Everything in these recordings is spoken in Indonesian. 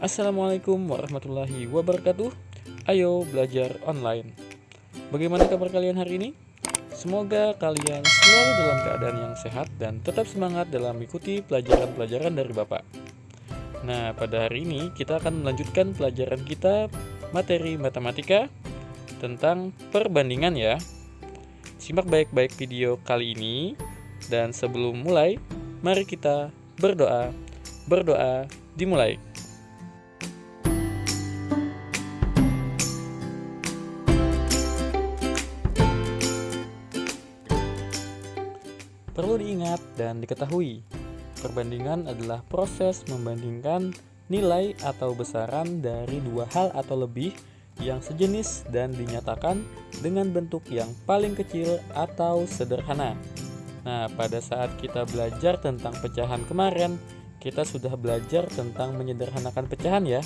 Assalamualaikum warahmatullahi wabarakatuh. Ayo belajar online. Bagaimana kabar kalian hari ini? Semoga kalian selalu dalam keadaan yang sehat dan tetap semangat dalam mengikuti pelajaran-pelajaran dari Bapak. Nah, pada hari ini kita akan melanjutkan pelajaran kita materi matematika tentang perbandingan ya. Simak baik-baik video kali ini, dan sebelum mulai, mari kita berdoa. Berdoa dimulai. Perlu diingat dan diketahui, perbandingan adalah proses membandingkan nilai atau besaran dari dua hal atau lebih yang sejenis dan dinyatakan dengan bentuk yang paling kecil atau sederhana. Nah, pada saat kita belajar tentang pecahan kemarin, kita sudah belajar tentang menyederhanakan pecahan ya.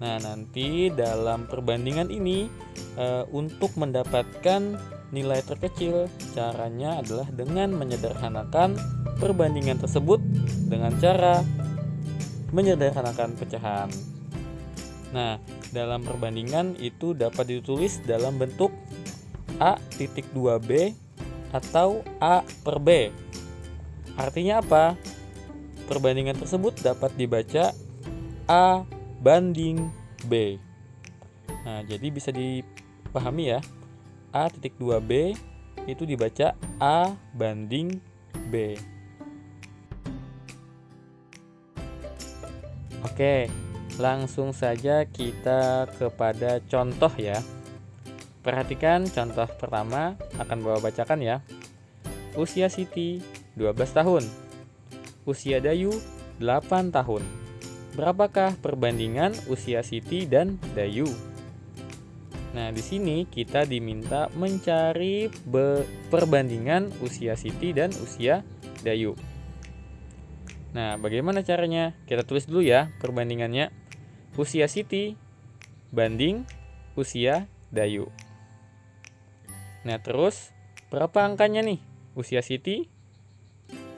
Nah, nanti dalam perbandingan ini untuk mendapatkan nilai terkecil, caranya adalah dengan menyederhanakan perbandingan tersebut dengan cara menyederhanakan pecahan. Nah, dalam perbandingan itu dapat ditulis dalam bentuk A.2b atau A per B. Artinya apa? Perbandingan tersebut dapat dibaca A banding B. Nah, jadi bisa dipahami ya. A.2b itu dibaca A banding B. Oke, langsung saja kita kepada contoh ya. Perhatikan contoh pertama, akan Bapak bacakan ya. Usia Siti 12 tahun. Usia Dayu 8 tahun. Berapakah perbandingan usia Siti dan Dayu? Nah, di sini kita diminta mencari perbandingan usia Siti dan usia Dayu. Nah, bagaimana caranya? Kita tulis dulu ya perbandingannya. Usia Siti banding usia Dayu. Nah, terus berapa angkanya nih? Usia Siti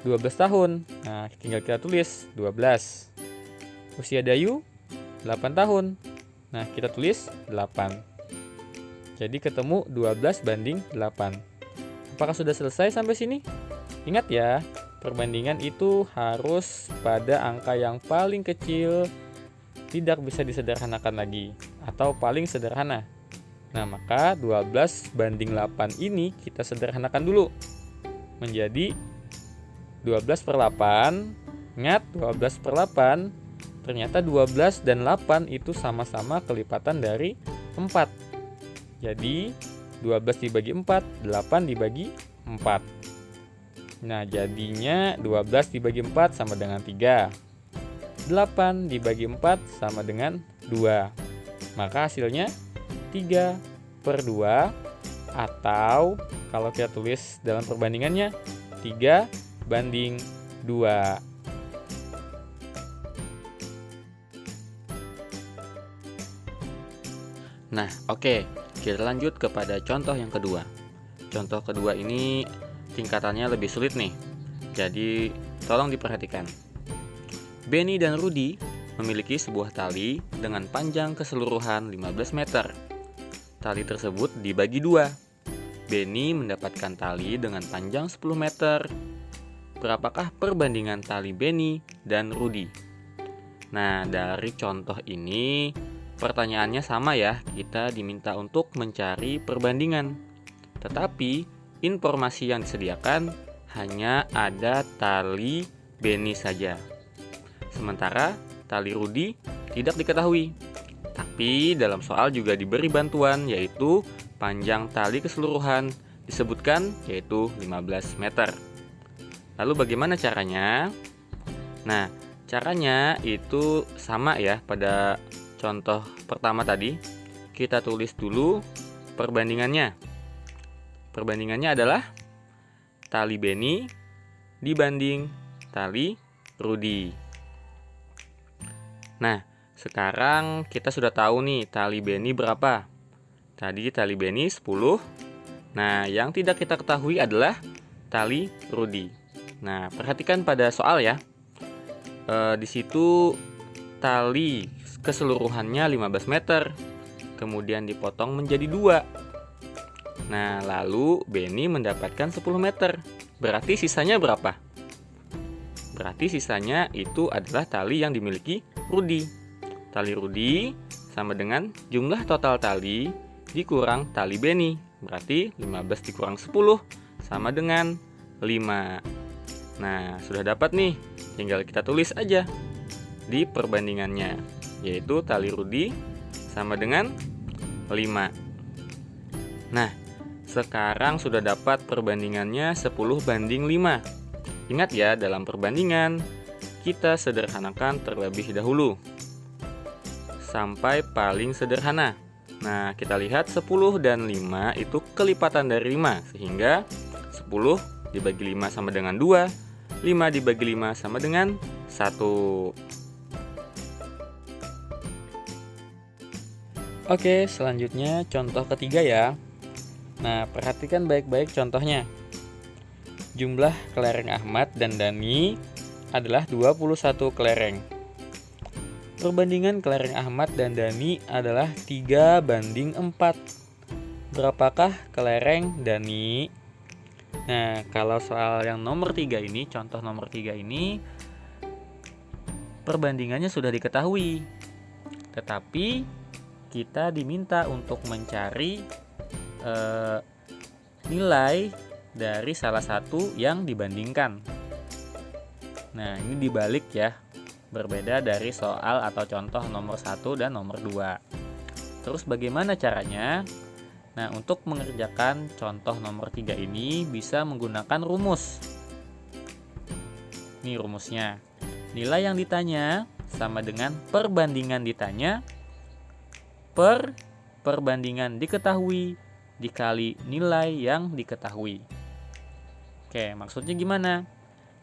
12 tahun. Nah, tinggal kita tulis 12. Usia Dayu 8 tahun. Nah, kita tulis 8. Jadi ketemu 12 banding 8. Apakah sudah selesai sampai sini? Ingat ya, perbandingan itu harus pada angka yang paling kecil, tidak bisa disederhanakan lagi, atau paling sederhana. Nah, maka 12 banding 8 ini kita sederhanakan dulu menjadi 12 per 8. Ingat, 12 per 8, ternyata 12 dan 8 itu sama-sama kelipatan dari 4. Jadi 12 dibagi 4, 8 dibagi 4. Nah, jadinya 12 dibagi 4 sama dengan 3. 8 dibagi 4 sama dengan 2. Maka hasilnya 3 per 2, atau kalau kita tulis dalam perbandingannya 3 banding 2. Nah, oke. Kita lanjut kepada contoh yang kedua. Contoh kedua ini tingkatannya lebih sulit nih. Jadi tolong diperhatikan. Benny dan Rudy memiliki sebuah tali dengan panjang keseluruhan 15 meter. Tali tersebut dibagi dua. Benny mendapatkan tali dengan panjang 10 meter. Berapakah perbandingan tali Benny dan Rudy? Nah, dari contoh ini pertanyaannya sama ya, kita diminta untuk mencari perbandingan. Tetapi informasi yang disediakan hanya ada tali Benny saja. Sementara tali Rudy tidak diketahui. Tapi dalam soal juga diberi bantuan, yaitu panjang tali keseluruhan disebutkan yaitu 15 meter. Lalu bagaimana caranya? Nah, caranya itu sama ya pada contoh pertama tadi. Kita tulis dulu perbandingannya. Perbandingannya adalah tali Benny dibanding tali Rudy. Nah, sekarang kita sudah tahu nih tali Benny berapa. Tadi tali Benny 10. Nah, yang tidak kita ketahui adalah tali Rudy. Nah, perhatikan pada soal ya. Di situ tali keseluruhannya 15 meter. Kemudian dipotong menjadi 2. Nah, lalu Benny mendapatkan 10 meter. Berarti sisanya berapa? Berarti sisanya itu adalah tali yang dimiliki Rudi. Tali Rudi sama dengan jumlah total tali dikurang tali Benny. Berarti 15 dikurang 10 sama dengan 5. Nah, sudah dapat nih. Tinggal kita tulis aja di perbandingannya, yaitu tali Rudi sama dengan 5. Nah, sekarang sudah dapat perbandingannya 10:5. Ingat ya, dalam perbandingan kita sederhanakan terlebih dahulu sampai paling sederhana. Nah, kita lihat 10 dan 5 itu kelipatan dari 5, sehingga 10 dibagi 5 sama dengan 2, 5 dibagi 5 sama dengan 1. Oke, selanjutnya contoh ketiga ya. Nah, perhatikan baik-baik contohnya. Jumlah kelereng Ahmad dan Dani adalah 21 kelereng. Perbandingan kelereng Ahmad dan Dani adalah 3:4. Berapakah kelereng Dani? Nah, kalau soal yang nomor 3 ini, contoh nomor 3 ini, perbandingannya sudah diketahui. Tetapi kita diminta untuk mencari nilai dari salah satu yang dibandingkan. Nah, ini dibalik ya, berbeda dari soal atau contoh nomor 1 dan nomor 2. Terus bagaimana caranya? Nah, untuk mengerjakan contoh nomor 3 ini bisa menggunakan rumus. Ini rumusnya. Nilai yang ditanya sama dengan perbandingan ditanya per perbandingan diketahui dikali nilai yang diketahui. Oke, maksudnya gimana?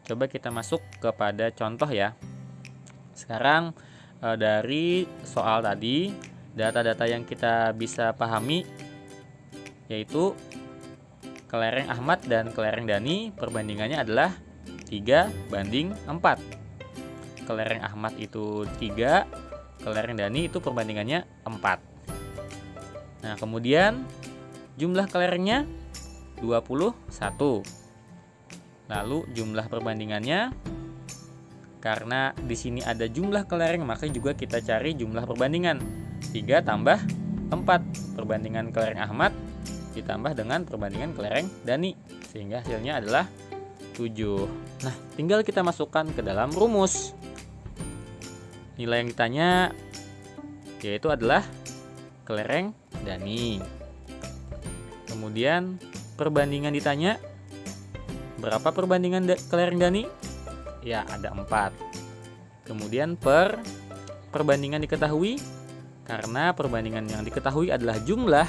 Coba kita masuk kepada contoh ya. Sekarang dari soal tadi, data-data yang kita bisa pahami yaitu kelereng Ahmad dan kelereng Dani perbandingannya adalah 3:4. Kelereng Ahmad itu 3, kelereng Dani itu perbandingannya 4. Nah, kemudian jumlah kelerengnya 21. Lalu jumlah perbandingannya, karena di sini ada jumlah kelereng, maka juga kita cari jumlah perbandingan. 3 tambah 4, perbandingan kelereng Ahmad ditambah dengan perbandingan kelereng Dani, sehingga hasilnya adalah 7. Nah, tinggal kita masukkan ke dalam rumus. Nilai yang ditanya yaitu adalah kelereng Dani. Kemudian perbandingan ditanya, berapa perbandingan kelereng Dani? Ya, ada 4. Kemudian perbandingan diketahui, karena perbandingan yang diketahui adalah jumlah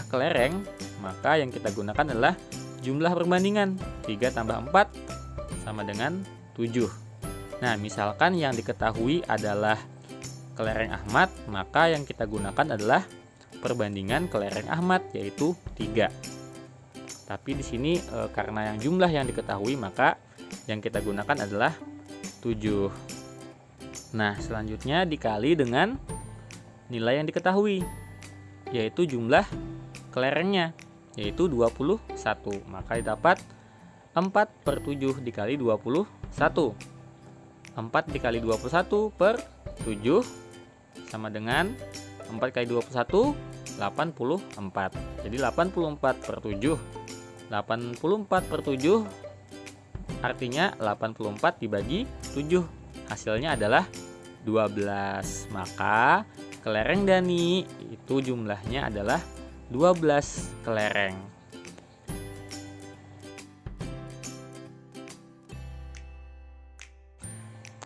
kelereng, maka yang kita gunakan adalah jumlah perbandingan. 3 tambah 4 sama dengan 7. Nah, misalkan yang diketahui adalah kelereng Ahmad, maka yang kita gunakan adalah perbandingan kelereng Ahmad, yaitu 3. Tapi di sini karena yang jumlah yang diketahui, maka yang kita gunakan adalah 7. Nah, selanjutnya dikali dengan nilai yang diketahui, yaitu jumlah kelerengnya, yaitu 21. Maka dapat 4/7 dikali 21. 4 dikali 21 per 7 sama dengan 4 kali 21, 84. Jadi 84/7. 84/7 artinya 84 dibagi 7. Hasilnya adalah 12. Maka kelereng Dani itu jumlahnya adalah 12 kelereng.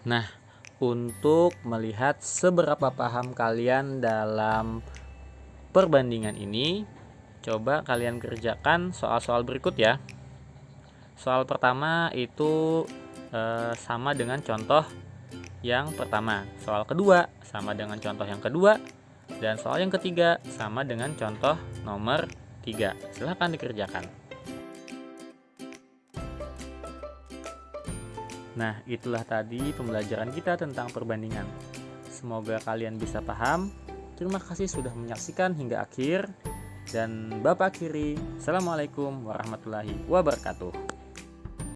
Nah, untuk melihat seberapa paham kalian dalam perbandingan ini, coba kalian kerjakan soal-soal berikut ya. Soal pertama itu sama dengan contoh yang pertama. Soal kedua sama dengan contoh yang kedua. Dan soal yang ketiga sama dengan contoh nomor 3. Silahkan dikerjakan. Nah, itulah tadi pembelajaran kita tentang perbandingan. Semoga kalian bisa paham. Terima kasih sudah menyaksikan hingga akhir. Dan Bapak akhiri, Assalamualaikum warahmatullahi wabarakatuh.